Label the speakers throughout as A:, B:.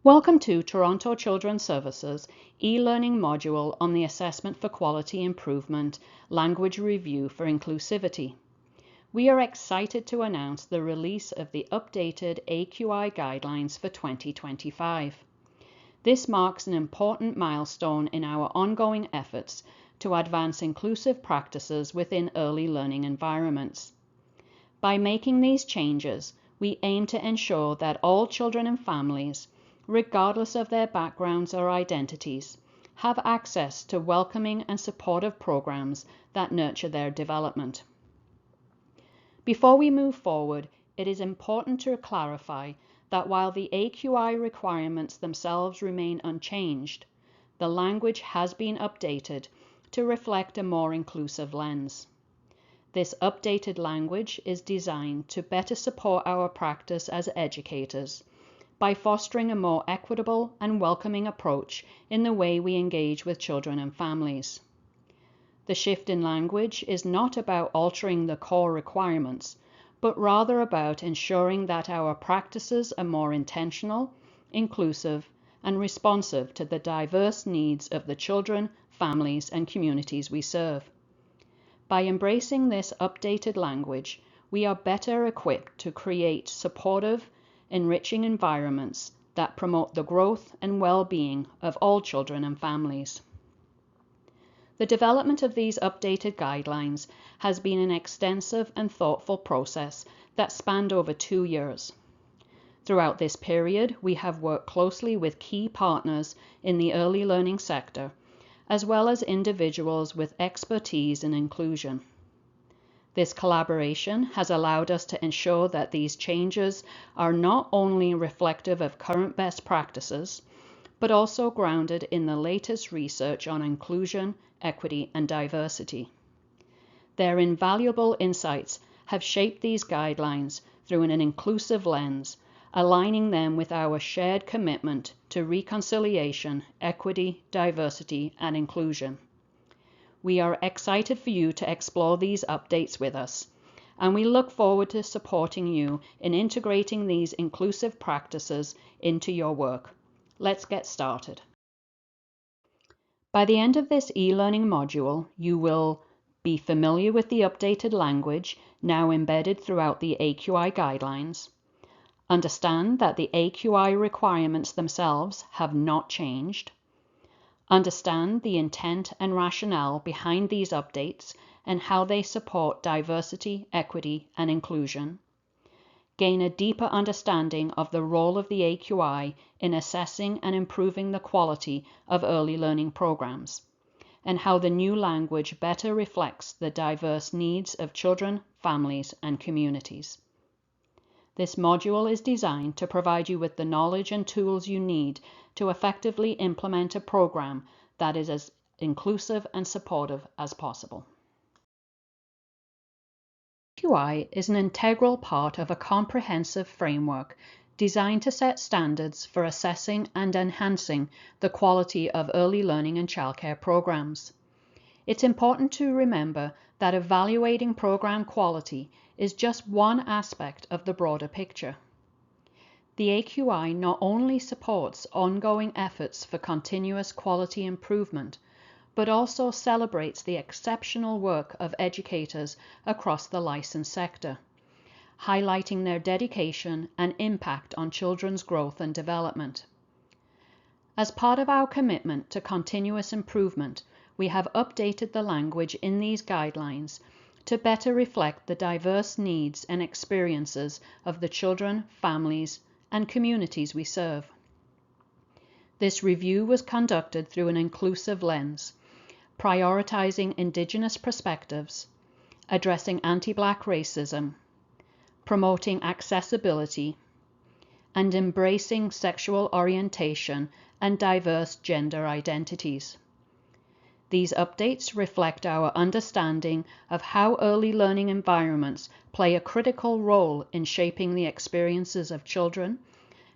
A: Welcome to Toronto Children's Services e-learning module on the Assessment for Quality Improvement Language Review for Inclusivity. We are excited to announce the release of the updated AQI guidelines for 2025. This marks an important milestone in our ongoing efforts to advance inclusive practices within early learning environments. By making these changes, we aim to ensure that all children and families, regardless of their backgrounds or identities, have access to welcoming and supportive programs that nurture their development. Before we move forward, it is important to clarify that while the AQI requirements themselves remain unchanged, the language has been updated to reflect a more inclusive lens. This updated language is designed to better support our practice as educators by fostering a more equitable and welcoming approach in the way we engage with children and families. The shift in language is not about altering the core requirements, but rather about ensuring that our practices are more intentional, inclusive, and responsive to the diverse needs of the children, families, and communities we serve. By embracing this updated language, we are better equipped to create supportive, enriching environments that promote the growth and well-being of all children and families. The development of these updated guidelines has been an extensive and thoughtful process that spanned over 2 years. Throughout this period, we have worked closely with key partners in the early learning sector, as well as individuals with expertise in inclusion. This collaboration has allowed us to ensure that these changes are not only reflective of current best practices, but also grounded in the latest research on inclusion, equity, and diversity. Their invaluable insights have shaped these guidelines through an inclusive lens, aligning them with our shared commitment to reconciliation, equity, diversity, and inclusion. We are excited for you to explore these updates with us, and we look forward to supporting you in integrating these inclusive practices into your work. Let's get started. By the end of this e-learning module, you will be familiar with the updated language now embedded throughout the AQI guidelines, understand that the AQI requirements themselves have not changed, understand the intent and rationale behind these updates and how they support diversity, equity, and inclusion. Gain a deeper understanding of the role of the AQI in assessing and improving the quality of early learning programs, and how the new language better reflects the diverse needs of children, families, and communities. This module is designed to provide you with the knowledge and tools you need to effectively implement a program that is as inclusive and supportive as possible. AQI is an integral part of a comprehensive framework designed to set standards for assessing and enhancing the quality of early learning and childcare programs. It's important to remember that evaluating program quality is just one aspect of the broader picture. The AQI not only supports ongoing efforts for continuous quality improvement, but also celebrates the exceptional work of educators across the licensed sector, highlighting their dedication and impact on children's growth and development. As part of our commitment to continuous improvement, we have updated the language in these guidelines to better reflect the diverse needs and experiences of the children, families, and communities we serve. This review was conducted through an inclusive lens, prioritizing Indigenous perspectives, addressing anti-Black racism, promoting accessibility, and embracing sexual orientation and diverse gender identities. These updates reflect our understanding of how early learning environments play a critical role in shaping the experiences of children,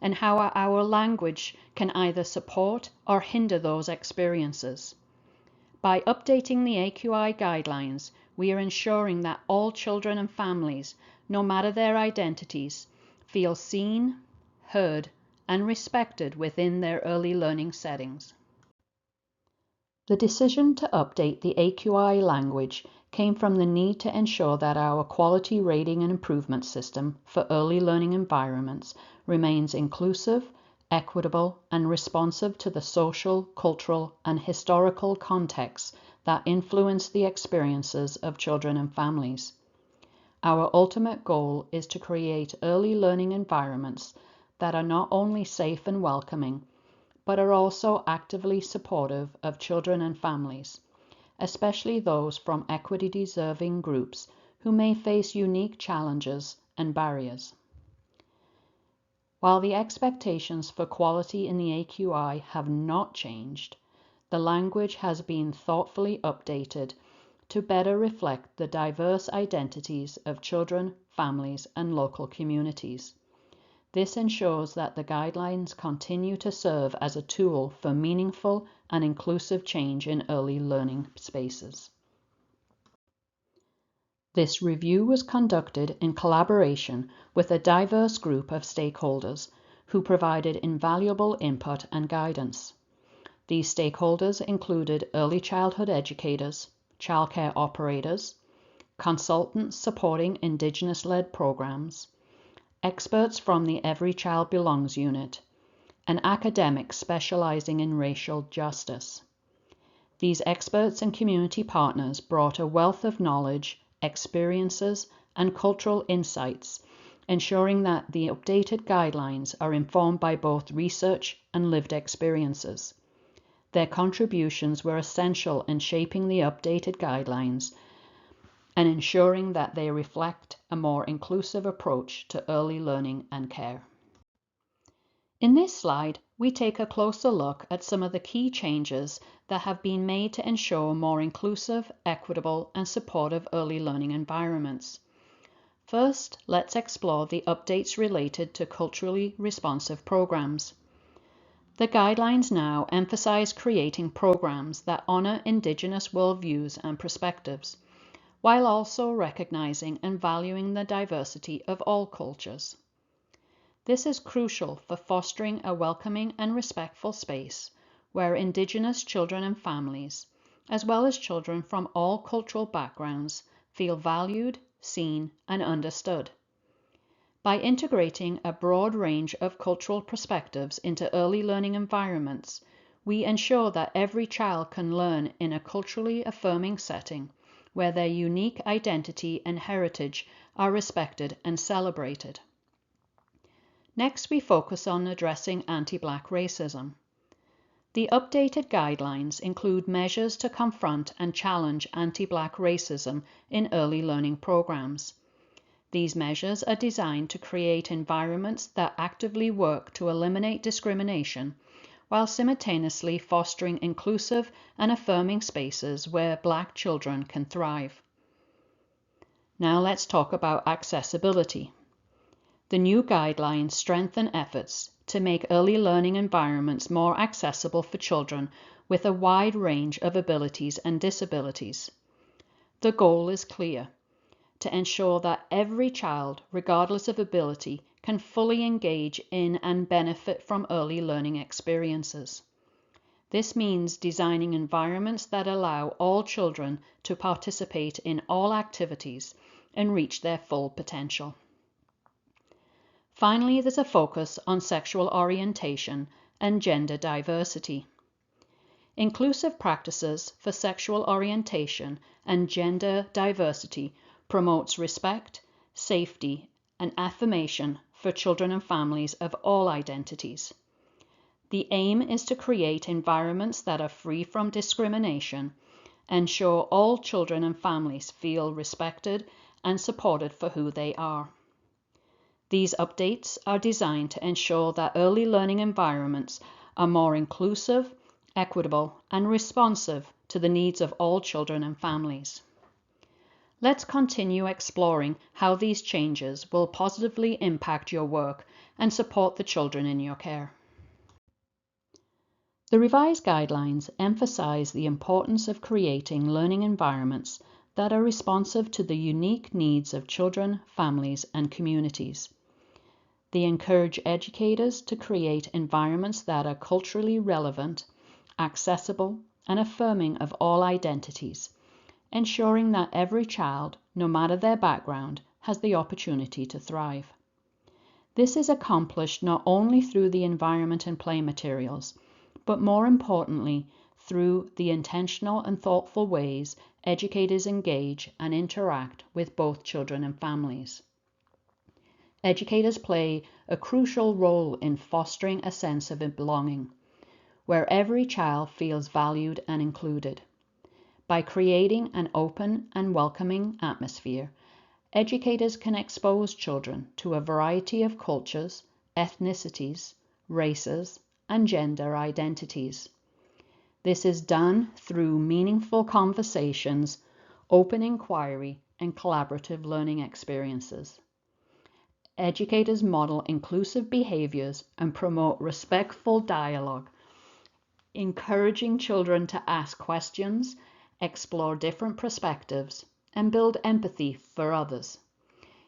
A: and how our language can either support or hinder those experiences. By updating the AQI guidelines, we are ensuring that all children and families, no matter their identities, feel seen, heard, and respected within their early learning settings. The decision to update the AQI language came from the need to ensure that our quality rating and improvement system for early learning environments remains inclusive, equitable, and responsive to the social, cultural, and historical contexts that influence the experiences of children and families. Our ultimate goal is to create early learning environments that are not only safe and welcoming, but are also actively supportive of children and families, especially those from equity-deserving groups who may face unique challenges and barriers. While the expectations for quality in the AQI have not changed, the language has been thoughtfully updated to better reflect the diverse identities of children, families, and local communities. This ensures that the guidelines continue to serve as a tool for meaningful and inclusive change in early learning spaces. This review was conducted in collaboration with a diverse group of stakeholders who provided invaluable input and guidance. These stakeholders included early childhood educators, childcare operators, consultants supporting Indigenous-led programs, experts from the Every Child Belongs unit, and academics specializing in racial justice. These experts and community partners brought a wealth of knowledge, experiences, and cultural insights, ensuring that the updated guidelines are informed by both research and lived experiences. Their contributions were essential in shaping the updated guidelines and ensuring that they reflect a more inclusive approach to early learning and care. In this slide, we take a closer look at some of the key changes that have been made to ensure more inclusive, equitable, and supportive early learning environments. First, let's explore the updates related to culturally responsive programs. The guidelines now emphasize creating programs that honor Indigenous worldviews and perspectives, while also recognizing and valuing the diversity of all cultures. This is crucial for fostering a welcoming and respectful space where Indigenous children and families, as well as children from all cultural backgrounds, feel valued, seen, and understood. By integrating a broad range of cultural perspectives into early learning environments, we ensure that every child can learn in a culturally affirming setting where their unique identity and heritage are respected and celebrated. Next, we focus on addressing anti-Black racism. The updated guidelines include measures to confront and challenge anti-Black racism in early learning programs. These measures are designed to create environments that actively work to eliminate discrimination, while simultaneously fostering inclusive and affirming spaces where Black children can thrive. Now let's talk about accessibility. The new guidelines strengthen efforts to make early learning environments more accessible for children with a wide range of abilities and disabilities. The goal is clear: to ensure that every child, regardless of ability, can fully engage in and benefit from early learning experiences. This means designing environments that allow all children to participate in all activities and reach their full potential. Finally, there's a focus on sexual orientation and gender diversity. Inclusive practices for sexual orientation and gender diversity promotes respect, safety, and affirmation for children and families of all identities. The aim is to create environments that are free from discrimination, ensure all children and families feel respected and supported for who they are. These updates are designed to ensure that early learning environments are more inclusive, equitable, and responsive to the needs of all children and families. Let's continue exploring how these changes will positively impact your work and support the children in your care. The revised guidelines emphasize the importance of creating learning environments that are responsive to the unique needs of children, families, and communities. They encourage educators to create environments that are culturally relevant, accessible, and affirming of all identities, ensuring that every child, no matter their background, has the opportunity to thrive. This is accomplished not only through the environment and play materials, but more importantly, through the intentional and thoughtful ways educators engage and interact with both children and families. Educators play a crucial role in fostering a sense of belonging, where every child feels valued and included. By creating an open and welcoming atmosphere, educators can expose children to a variety of cultures, ethnicities, races, and gender identities. This is done through meaningful conversations, open inquiry, and collaborative learning experiences. Educators model inclusive behaviors and promote respectful dialogue, encouraging children to ask questions, explore different perspectives, and build empathy for others.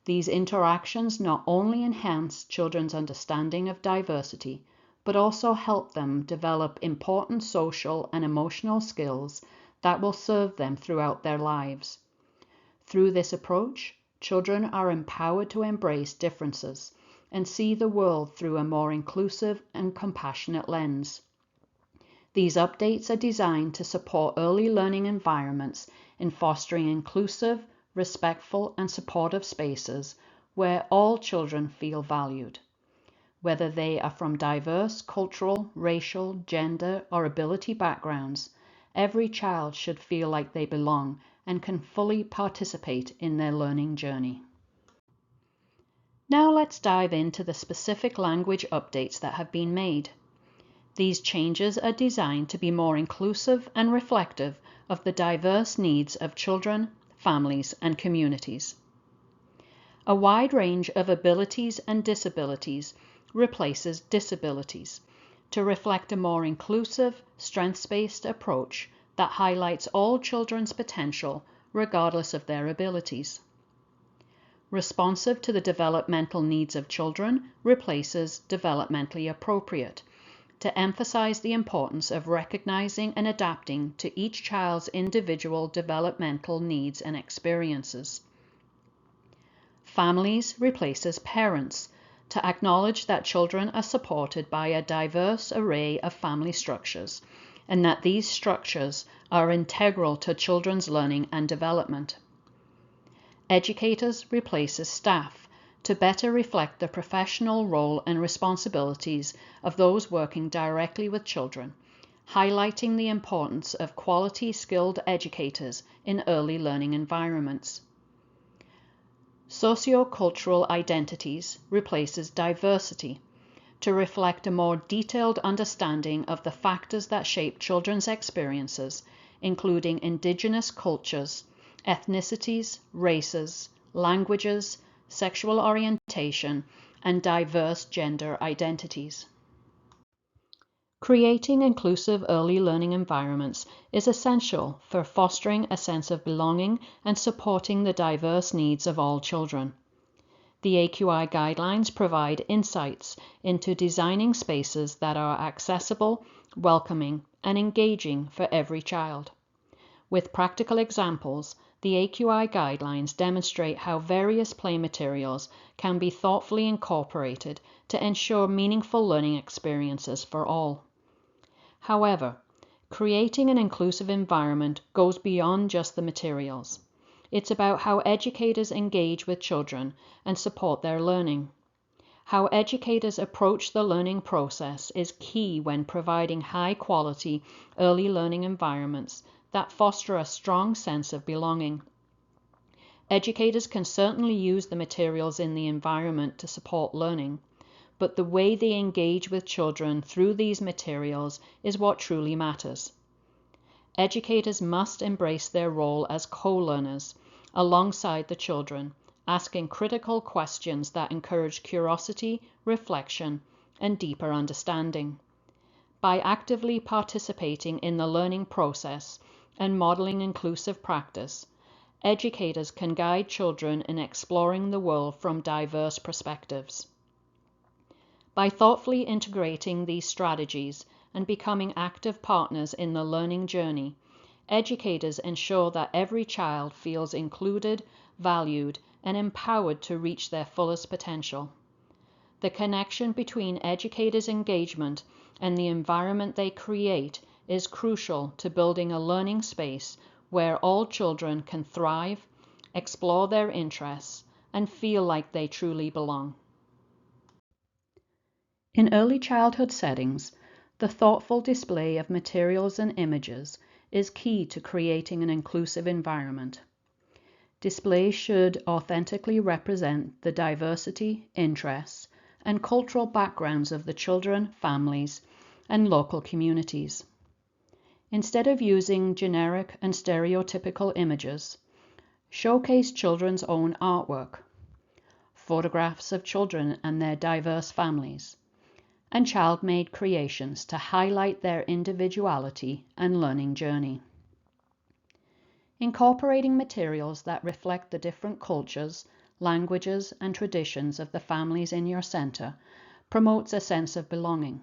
A: These interactions not only enhance children's understanding of diversity, but also help them develop important social and emotional skills that will serve them throughout their lives. Through this approach, children are empowered to embrace differences and see the world through a more inclusive and compassionate lens. These updates are designed to support early learning environments in fostering inclusive, respectful, and supportive spaces where all children feel valued. Whether they are from diverse cultural, racial, gender, or ability backgrounds, every child should feel like they belong and can fully participate in their learning journey. Now let's dive into the specific language updates that have been made. These changes are designed to be more inclusive and reflective of the diverse needs of children, families, and communities. A wide range of abilities and disabilities replaces disabilities to reflect a more inclusive, strengths-based approach that highlights all children's potential regardless of their abilities. Responsive to the developmental needs of children replaces developmentally appropriate to emphasize the importance of recognizing and adapting to each child's individual developmental needs and experiences. Families replaces parents to acknowledge that children are supported by a diverse array of family structures and that these structures are integral to children's learning and development. Educators replaces staff to better reflect the professional role and responsibilities of those working directly with children, highlighting the importance of quality skilled educators in early learning environments. Sociocultural identities replaces diversity to reflect a more detailed understanding of the factors that shape children's experiences, including indigenous cultures, ethnicities, races, languages, sexual orientation, and diverse gender identities. Creating inclusive early learning environments is essential for fostering a sense of belonging and supporting the diverse needs of all children. The AQI guidelines provide insights into designing spaces that are accessible, welcoming, and engaging for every child. With practical examples, the AQI guidelines demonstrate how various play materials can be thoughtfully incorporated to ensure meaningful learning experiences for all. However, creating an inclusive environment goes beyond just the materials. It's about how educators engage with children and support their learning. How educators approach the learning process is key when providing high-quality early learning environments that foster a strong sense of belonging. Educators can certainly use the materials in the environment to support learning, but the way they engage with children through these materials is what truly matters. Educators must embrace their role as co-learners alongside the children, asking critical questions that encourage curiosity, reflection, and deeper understanding. By actively participating in the learning process and modeling inclusive practice, educators can guide children in exploring the world from diverse perspectives. By thoughtfully integrating these strategies and becoming active partners in the learning journey, educators ensure that every child feels included, valued, and empowered to reach their fullest potential. The connection between educators' engagement and the environment they create is crucial to building a learning space where all children can thrive, explore their interests, and feel like they truly belong. In early childhood settings, the thoughtful display of materials and images is key to creating an inclusive environment. Displays should authentically represent the diversity, interests, and cultural backgrounds of the children, families, and local communities. Instead of using generic and stereotypical images, showcase children's own artwork, photographs of children and their diverse families, and child-made creations to highlight their individuality and learning journey. Incorporating materials that reflect the different cultures, languages, and traditions of the families in your center promotes a sense of belonging.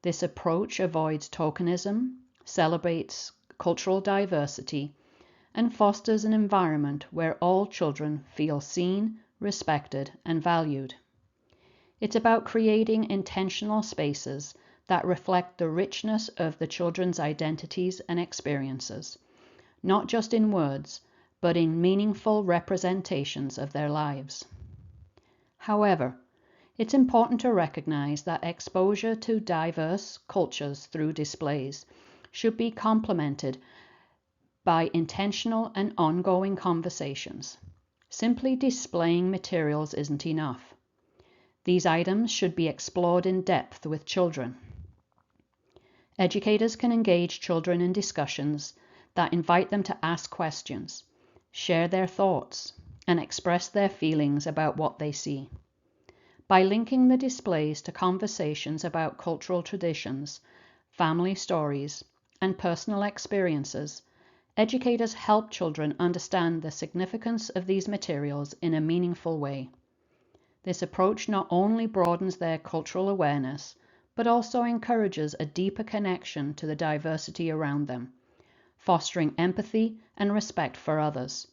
A: This approach avoids tokenism, celebrates cultural diversity, and fosters an environment where all children feel seen, respected, and valued. It's about creating intentional spaces that reflect the richness of the children's identities and experiences, not just in words, but in meaningful representations of their lives. However, it's important to recognize that exposure to diverse cultures through displays should be complemented by intentional and ongoing conversations. Simply displaying materials isn't enough. These items should be explored in depth with children. Educators can engage children in discussions that invite them to ask questions, share their thoughts, and express their feelings about what they see. By linking the displays to conversations about cultural traditions, family stories, and personal experiences, educators help children understand the significance of these materials in a meaningful way. This approach not only broadens their cultural awareness, but also encourages a deeper connection to the diversity around them, fostering empathy and respect for others.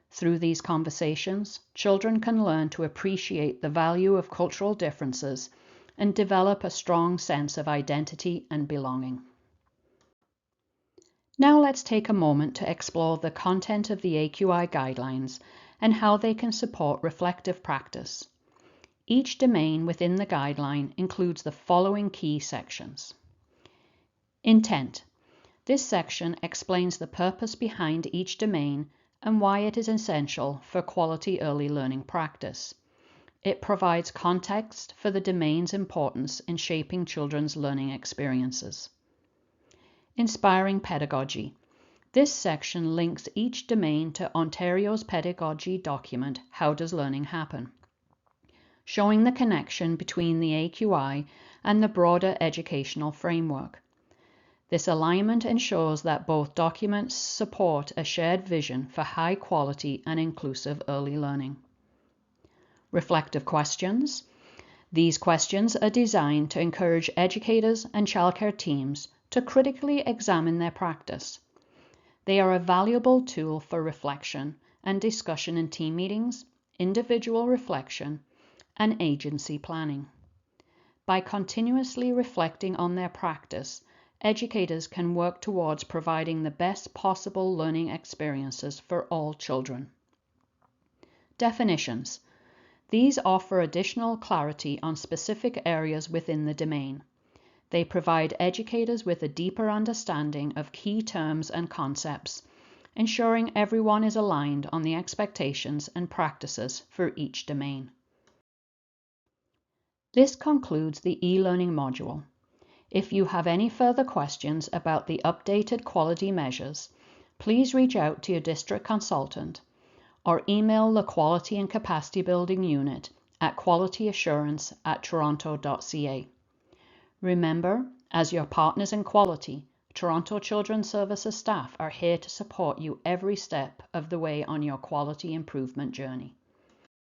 A: Through these conversations, children can learn to appreciate the value of cultural differences and develop a strong sense of identity and belonging. Now let's take a moment to explore the content of the AQI guidelines and how they can support reflective practice. Each domain within the guideline includes the following key sections. Intent. This section explains the purpose behind each domain and why it is essential for quality early learning practice. It provides context for the domain's importance in shaping children's learning experiences. Inspiring pedagogy. This section links each domain to Ontario's pedagogy document, How Does Learning Happen?, showing the connection between the AQI and the broader educational framework. This alignment ensures that both documents support a shared vision for high quality and inclusive early learning. Reflective questions. These questions are designed to encourage educators and childcare teams to critically examine their practice. They are a valuable tool for reflection and discussion in team meetings, individual reflection, and agency planning. By continuously reflecting on their practice, educators can work towards providing the best possible learning experiences for all children. Definitions. These offer additional clarity on specific areas within the domain. They provide educators with a deeper understanding of key terms and concepts, ensuring everyone is aligned on the expectations and practices for each domain. This concludes the e-learning module. If you have any further questions about the updated quality measures, please reach out to your district consultant or email the Quality and Capacity Building Unit at qualityassurance@toronto.ca. Remember, as your partners in quality, Toronto Children's Services staff are here to support you every step of the way on your quality improvement journey.